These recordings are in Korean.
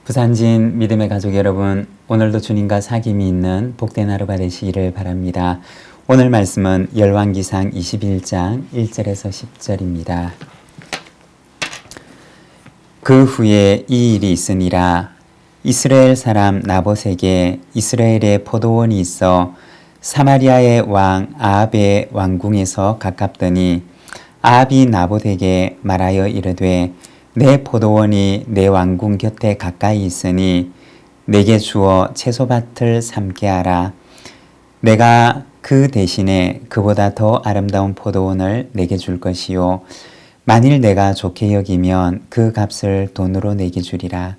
부산진 믿음의 가족 여러분, 오늘도 주님과 사귐이 있는 복된 하루가 되시기를 바랍니다. 오늘 말씀은 열왕기상 21장 1절에서 10절입니다. 그 후에 이 일이 있으니라. 이스라엘 사람 나봇에게 이스라엘의 포도원이 있어 사마리아의 왕 아합의 왕궁에서 가깝더니 아합이 나봇에게 말하여 이르되 내 포도원이 내 왕궁 곁에 가까이 있으니 내게 주어 채소밭을 삼게 하라. 내가 그 대신에 그보다 더 아름다운 포도원을 내게 줄 것이요 만일 내가 좋게 여기면 그 값을 돈으로 내게 주리라.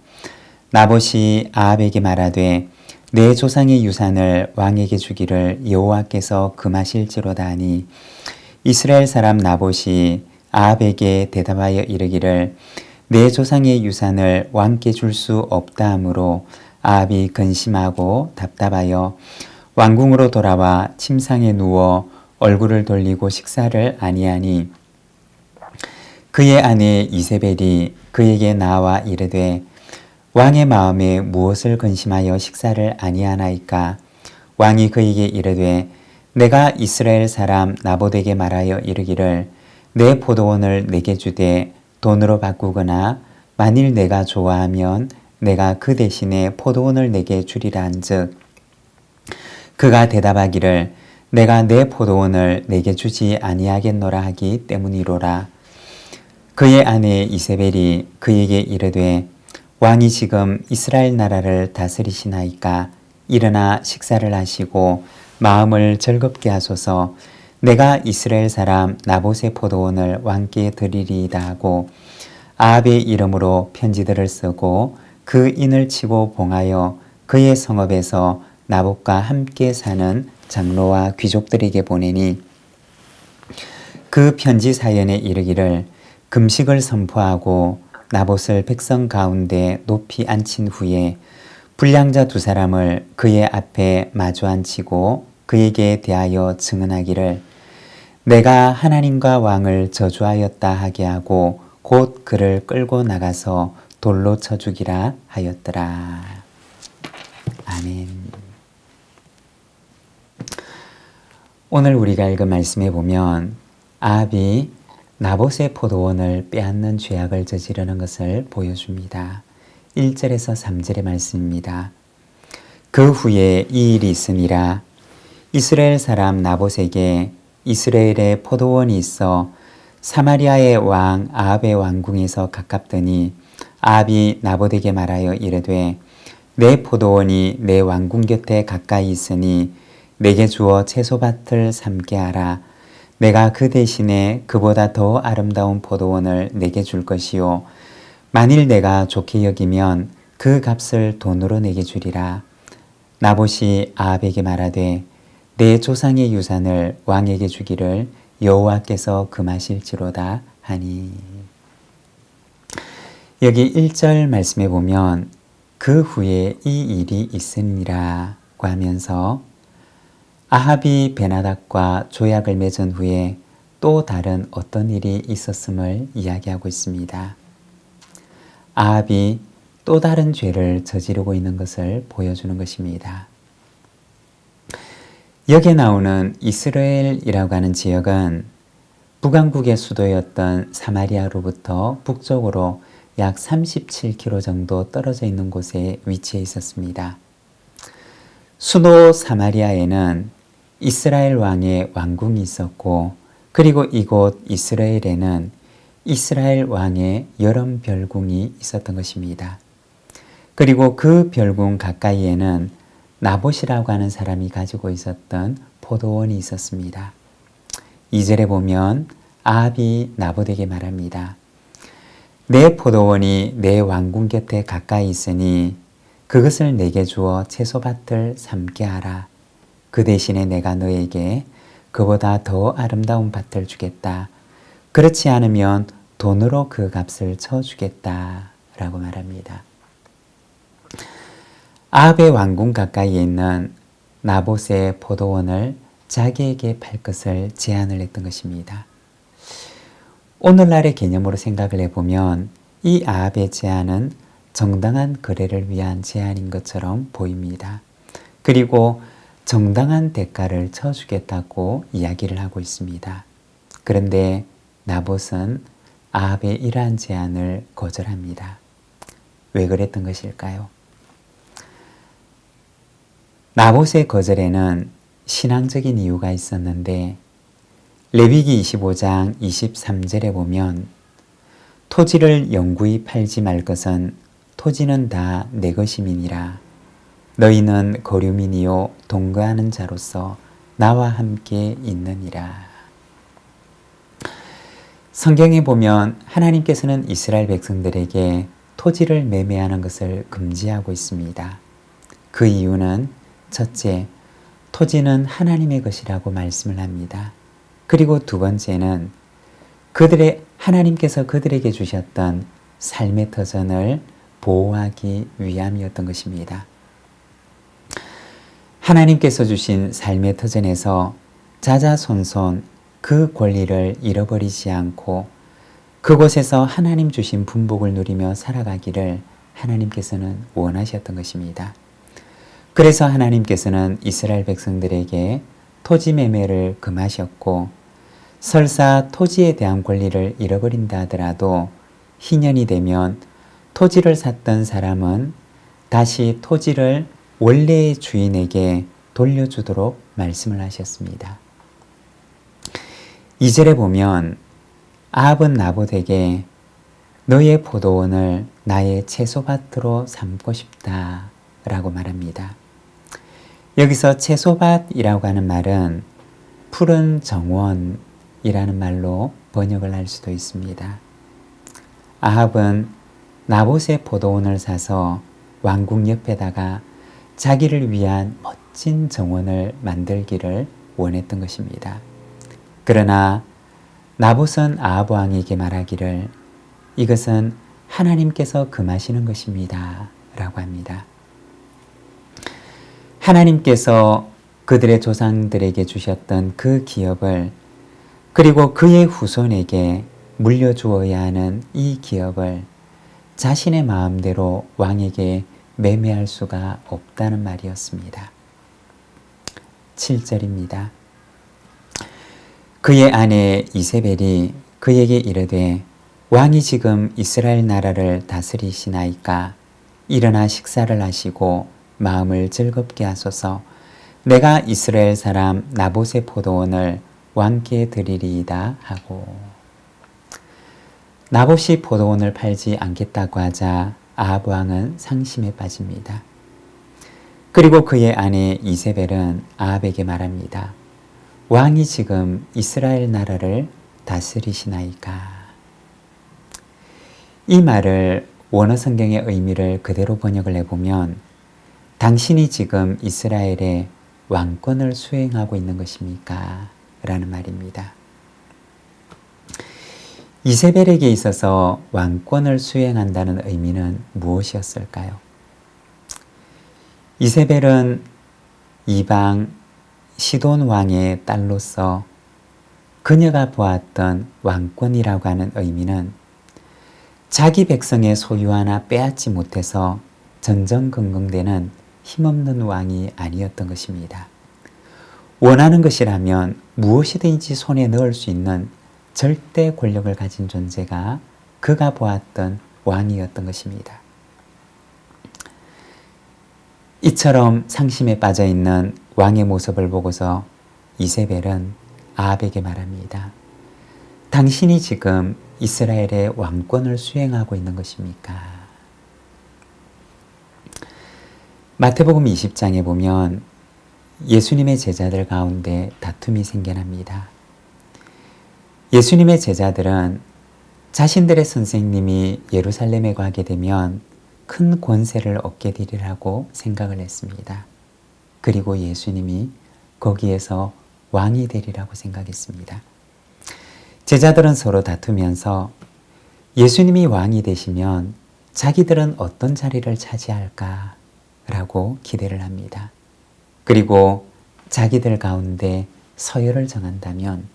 나봇이 아합에게 말하되 내 조상의 유산을 왕에게 주기를 여호와께서 금하실지로다 하니 이스라엘 사람 나봇이 아합에게 대답하여 이르기를 내 조상의 유산을 왕께 줄 수 없다 하므로 아합이 근심하고 답답하여 왕궁으로 돌아와 침상에 누워 얼굴을 돌리고 식사를 아니하니 그의 아내 이세벨이 그에게 나와 이르되 왕의 마음에 무엇을 근심하여 식사를 아니하나이까? 왕이 그에게 이르되 내가 이스라엘 사람 나봇에게 말하여 이르기를 내 포도원을 내게 주되 돈으로 바꾸거나 만일 내가 좋아하면 내가 그 대신에 포도원을 내게 주리라 한즉 그가 대답하기를 내가 내 포도원을 내게 주지 아니하겠노라 하기 때문이로라. 그의 아내 이세벨이 그에게 이르되 왕이 지금 이스라엘 나라를 다스리시나이까? 일어나 식사를 하시고 마음을 즐겁게 하소서. 내가 이스라엘 사람 나봇의 포도원을 왕께 드리리이다 하고 아합의 이름으로 편지들을 쓰고 그 인을 치고 봉하여 그의 성읍에서 나봇과 함께 사는 장로와 귀족들에게 보내니 그 편지 사연에 이르기를 금식을 선포하고 나봇을 백성 가운데 높이 앉힌 후에 불량자 두 사람을 그의 앞에 마주 앉히고 그에게 대하여 증언하기를 내가 하나님과 왕을 저주하였다 하게 하고 곧 그를 끌고 나가서 돌로 쳐 죽이라 하였더라. 아멘. 오늘 우리가 읽은 말씀에 보면 아합이 나봇의 포도원을 빼앗는 죄악을 저지르는 것을 보여줍니다. 1절에서 3절의 말씀입니다. 그 후에 이 일이 있으니라. 이스라엘 사람 나봇에게 이스라엘의 포도원이 있어 사마리아의 왕 아합의 왕궁에서 가깝더니 아합이 나봇에게 말하여 이르되 내 포도원이 내 왕궁 곁에 가까이 있으니 내게 주어 채소밭을 삼게 하라. 내가 그 대신에 그보다 더 아름다운 포도원을 내게 줄 것이요 만일 내가 좋게 여기면 그 값을 돈으로 내게 주리라. 나봇이 아합에게 말하되 내 조상의 유산을 왕에게 주기를 여호와께서 금하실지로다 하니. 여기 1절 말씀에 보면 그 후에 이 일이 있으니라고 하면서 아합이 베나닥과 조약을 맺은 후에 또 다른 어떤 일이 있었음을 이야기하고 있습니다. 아합이 또 다른 죄를 저지르고 있는 것을 보여주는 것입니다. 여기에 나오는 이스라엘이라고 하는 지역은 북왕국의 수도였던 사마리아로부터 북쪽으로 약 37km 정도 떨어져 있는 곳에 위치해 있었습니다. 수도 사마리아에는 이스라엘 왕의 왕궁이 있었고 그리고 이곳 이스라엘에는 이스라엘 왕의 여름 별궁이 있었던 것입니다. 그리고 그 별궁 가까이에는 나봇이라고 하는 사람이 가지고 있었던 포도원이 있었습니다. 2절에 보면 아합이 나봇에게 말합니다. 내 포도원이 내 왕궁 곁에 가까이 있으니 그것을 내게 주어 채소밭을 삼게 하라. 그 대신에 내가 너에게 그보다 더 아름다운 밭을 주겠다. 그렇지 않으면 돈으로 그 값을 쳐주겠다. 라고 말합니다. 아합의 왕궁 가까이에 있는 나봇의 포도원을 자기에게 팔 것을 제안을 했던 것입니다. 오늘날의 개념으로 생각을 해보면 이 아합의 제안은 정당한 거래를 위한 제안인 것처럼 보입니다. 그리고 정당한 대가를 쳐주겠다고 이야기를 하고 있습니다. 그런데 나봇은 아합의 이러한 제안을 거절합니다. 왜 그랬던 것일까요? 나봇의 거절에는 신앙적인 이유가 있었는데 레위기 25장 23절에 보면 토지를 영구히 팔지 말 것은 토지는 다 내 것임이니라. 너희는 거류민이요 동거하는 자로서 나와 함께 있느니라. 성경에 보면 하나님께서는 이스라엘 백성들에게 토지를 매매하는 것을 금지하고 있습니다. 그 이유는 첫째, 토지는 하나님의 것이라고 말씀을 합니다. 그리고 두 번째는 하나님께서 그들에게 주셨던 삶의 터전을 보호하기 위함이었던 것입니다. 하나님께서 주신 삶의 터전에서 자자손손 그 권리를 잃어버리지 않고 그곳에서 하나님 주신 분복을 누리며 살아가기를 하나님께서는 원하셨던 것입니다. 그래서 하나님께서는 이스라엘 백성들에게 토지 매매를 금하셨고 설사 토지에 대한 권리를 잃어버린다 하더라도 희년이 되면 토지를 샀던 사람은 다시 토지를 원래의 주인에게 돌려주도록 말씀을 하셨습니다. 2절에 보면 아합은 나봇에게 너의 포도원을 나의 채소밭으로 삼고 싶다 라고 말합니다. 여기서 채소밭이라고 하는 말은 푸른 정원이라는 말로 번역을 할 수도 있습니다. 아합은 나봇의 포도원을 사서 왕궁 옆에다가 자기를 위한 멋진 정원을 만들기를 원했던 것입니다. 그러나 나봇은 아합 왕에게 말하기를 이것은 하나님께서 금하시는 것입니다 라고 합니다. 하나님께서 그들의 조상들에게 주셨던 그 기업을 그리고 그의 후손에게 물려주어야 하는 이 기업을 자신의 마음대로 왕에게 매매할 수가 없다는 말이었습니다. 7절입니다. 그의 아내 이세벨이 그에게 이르되 왕이 지금 이스라엘 나라를 다스리시나이까 일어나 식사를 하시고 마음을 즐겁게 하소서. 내가 이스라엘 사람 나봇의 포도원을 왕께 드리리이다 하고 나봇이 포도원을 팔지 않겠다고 하자 아합 왕은 상심에 빠집니다. 그리고 그의 아내 이세벨은 아합에게 말합니다. 왕이 지금 이스라엘 나라를 다스리시나이까. 이 말을 원어 성경의 의미를 그대로 번역을 해보면 당신이 지금 이스라엘의 왕권을 수행하고 있는 것입니까? 라는 말입니다. 이세벨에게 있어서 왕권을 수행한다는 의미는 무엇이었을까요? 이세벨은 이방 시돈 왕의 딸로서 그녀가 보았던 왕권이라고 하는 의미는 자기 백성의 소유 하나 빼앗지 못해서 전전긍긍대는 힘없는 왕이 아니었던 것입니다. 원하는 것이라면 무엇이든지 손에 넣을 수 있는 절대 권력을 가진 존재가 그가 보았던 왕이었던 것입니다. 이처럼 상심에 빠져 있는 왕의 모습을 보고서 이세벨은 아합에게 말합니다. 당신이 지금 이스라엘의 왕권을 수행하고 있는 것입니까? 마태복음 20장에 보면 예수님의 제자들 가운데 다툼이 생겨납니다. 예수님의 제자들은 자신들의 선생님이 예루살렘에 가게 되면 큰 권세를 얻게 되리라고 생각을 했습니다. 그리고 예수님이 거기에서 왕이 되리라고 생각했습니다. 제자들은 서로 다투면서 예수님이 왕이 되시면 자기들은 어떤 자리를 차지할까라고 기대를 합니다. 그리고 자기들 가운데 서열을 정한다면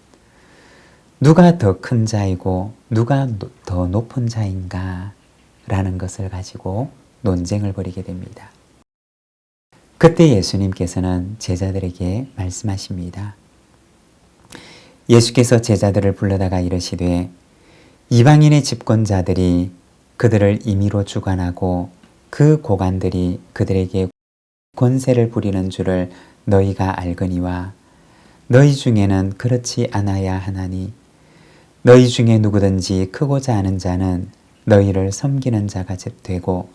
누가 더 큰 자이고 누가 더 높은 자인가 라는 것을 가지고 논쟁을 벌이게 됩니다. 그때 예수님께서는 제자들에게 말씀하십니다. 예수께서 제자들을 불러다가 이르시되 이방인의 집권자들이 그들을 임의로 주관하고 그 고관들이 그들에게 권세를 부리는 줄을 너희가 알거니와 너희 중에는 그렇지 않아야 하나니 너희 중에 누구든지 크고자 하는 자는 너희를 섬기는 자가 되고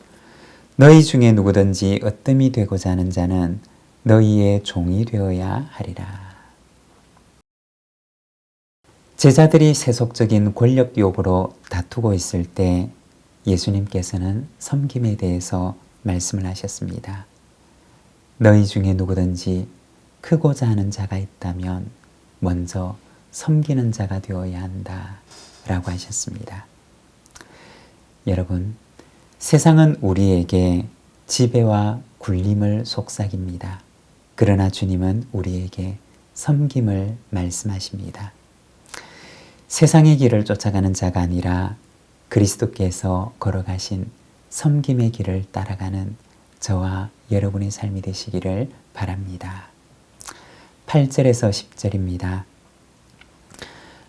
너희 중에 누구든지 으뜸이 되고자 하는 자는 너희의 종이 되어야 하리라. 제자들이 세속적인 권력욕으로 다투고 있을 때 예수님께서는 섬김에 대해서 말씀을 하셨습니다. 너희 중에 누구든지 크고자 하는 자가 있다면 먼저 섬기는 자가 되어야 한다 라고 하셨습니다. 여러분, 세상은 우리에게 지배와 굴림을 속삭입니다. 그러나 주님은 우리에게 섬김을 말씀하십니다. 세상의 길을 쫓아가는 자가 아니라 그리스도께서 걸어가신 섬김의 길을 따라가는 저와 여러분의 삶이 되시기를 바랍니다. 8절에서 10절입니다.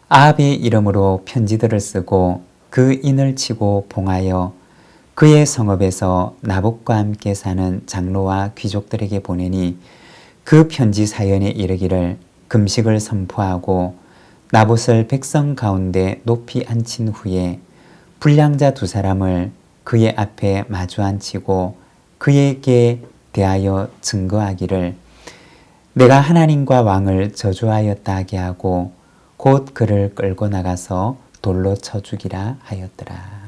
아합의 이름으로 편지들을 쓰고 그 인을 치고 봉하여 그의 성읍에서 나봇과 함께 사는 장로와 귀족들에게 보내니 그 편지 사연에 이르기를 금식을 선포하고 나봇을 백성 가운데 높이 앉힌 후에 불량자 두 사람을 그의 앞에 마주 앉히고 그에게 대하여 증거하기를 내가 하나님과 왕을 저주하였다 하게 하고 곧 그를 끌고 나가서 돌로 쳐 죽이라 하였더라.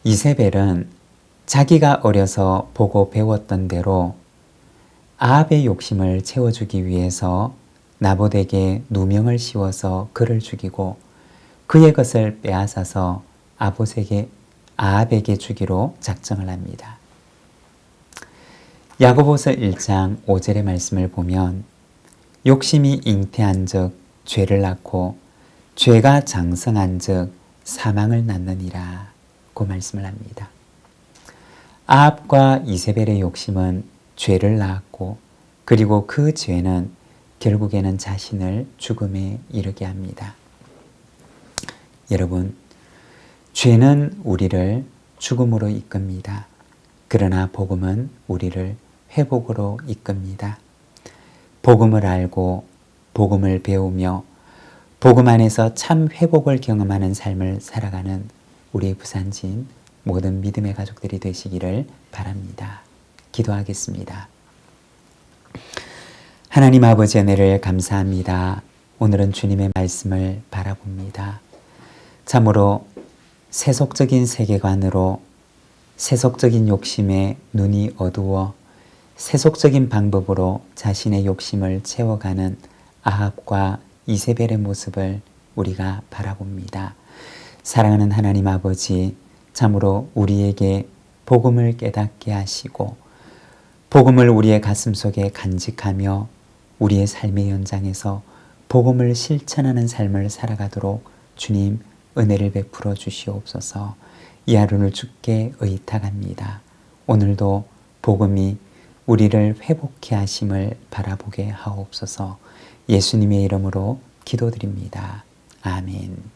이세벨은 자기가 어려서 보고 배웠던 대로 아합의 욕심을 채워주기 위해서 나봇에게 누명을 씌워서 그를 죽이고 그의 것을 빼앗아서 아합에게 주기로 작정을 합니다. 야고보서 1장 5절의 말씀을 보면 욕심이 잉태한 즉 죄를 낳고 죄가 장성한 즉 사망을 낳느니라 고 말씀을 합니다. 아합과 이세벨의 욕심은 죄를 낳았고 그리고 그 죄는 결국에는 자신을 죽음에 이르게 합니다. 여러분, 죄는 우리를 죽음으로 이끕니다. 그러나 복음은 우리를 회복으로 이끕니다. 복음을 알고 복음을 배우며 복음 안에서 참 회복을 경험하는 삶을 살아가는 우리 부산진 모든 믿음의 가족들이 되시기를 바랍니다. 기도하겠습니다. 하나님 아버지 은혜를 감사합니다. 오늘은 주님의 말씀을 바라봅니다. 참으로 세속적인 세계관으로 세속적인 욕심에 눈이 어두워 세속적인 방법으로 자신의 욕심을 채워가는 아합과 이세벨의 모습을 우리가 바라봅니다. 사랑하는 하나님 아버지, 참으로 우리에게 복음을 깨닫게 하시고 복음을 우리의 가슴속에 간직하며 우리의 삶의 현장에서 복음을 실천하는 삶을 살아가도록 주님 은혜를 베풀어 주시옵소서. 이 하루를 주께 의탁합니다. 오늘도 복음이 우리를 회복케 하심을 바라보게 하옵소서. 예수님의 이름으로 기도드립니다. 아멘.